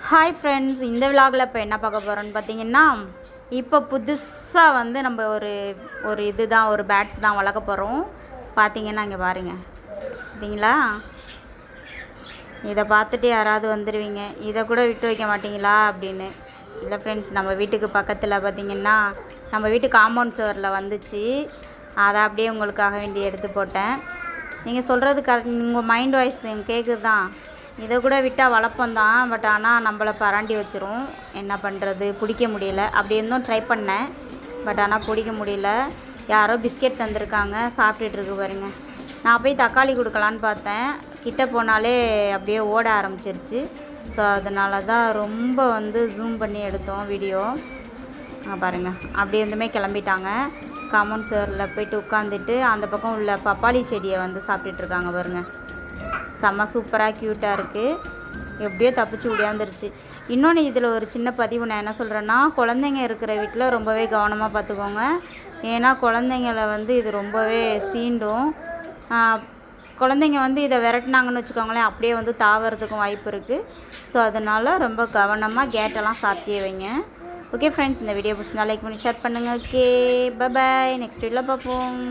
Hi friends, இந்த விலாகில் இப்போ என்ன பார்க்க போகிறோன்னு பார்த்தீங்கன்னா, இப்போ புதுசாக வந்து நம்ம ஒரு இதுதான் ஒரு பேட்ஸ் தான் வளர்க்க போகிறோம். பார்த்தீங்கன்னா இங்கே பாருங்கள், பார்த்தீங்களா? இதை பார்த்துட்டு யாராவது வந்துடுவீங்க, இதை கூட விட்டு வைக்க மாட்டிங்களா அப்படின்னு. இல்லை ஃப்ரெண்ட்ஸ், நம்ம வீட்டுக்கு பக்கத்தில் பார்த்திங்கன்னா நம்ம வீட்டு காம்பவுண்ட் சுவரில் வந்துச்சு. அதை அப்படியே உங்களுக்காக வேண்டி எடுத்து போட்டேன். நீங்கள் சொல்கிறது கரெக்ட், உங்கள் மைண்ட் வாய்ஸ் கேட்குது தான். இதை கூட விட்டால் வளர்ப்போம் தான், பட் ஆனால் நம்மளை பராண்டி வச்சிரும். என்ன பண்ணுறது, பிடிக்க முடியல. அப்படி இருந்தும் ட்ரை பண்ணேன், பட் ஆனால் பிடிக்க முடியல. யாரோ பிஸ்கெட் தந்துருக்காங்க, சாப்பிட்டுட்ருக்கு பாருங்க. நான் போய் தக்காளி கொடுக்கலான்னு பார்த்தேன், கிட்ட போனாலே அப்படியே ஓட ஆரம்பிச்சிருச்சு. ஸோ அதனால தான் ரொம்ப ஜூம் பண்ணி எடுத்தோம் வீடியோ. பாருங்கள், அப்படி இருந்துமே கிளம்பிட்டாங்க. காம்பவுண்ட் சுவரில் போய்ட்டு உட்காந்துட்டு அந்த பக்கம் உள்ள பப்பாளி செடியை சாப்பிட்டுட்ருக்காங்க பாருங்கள். செம்ம சூப்பராக க்யூட்டாக இருக்குது. எப்படியோ தப்பிச்சு ஓடியாந்துருச்சு. இன்னொன்று இதில் ஒரு சின்ன பதிவு நான் என்ன சொல்கிறேன்னா, குழந்தைங்க இருக்கிற வீட்டில் ரொம்பவே கவனமாக பார்த்துக்கோங்க. ஏன்னா குழந்தைங்கள இது ரொம்பவே சீண்டும். குழந்தைங்க இதை விரட்டினாங்கன்னு வச்சுக்கோங்களேன், அப்படியே தாவறதுக்கும் வாய்ப்பு இருக்குது. ஸோ அதனால் ரொம்ப கவனமாக கேட்டெல்லாம் சாத்தியே வைங்க. ஓகே ஃப்ரெண்ட்ஸ், இந்த வீடியோ பிடிச்சிருந்தா லைக் பண்ணி ஷேர் பண்ணுங்கள். Okay, bye. நெக்ஸ்ட் வீடியோவில் பார்ப்போம்.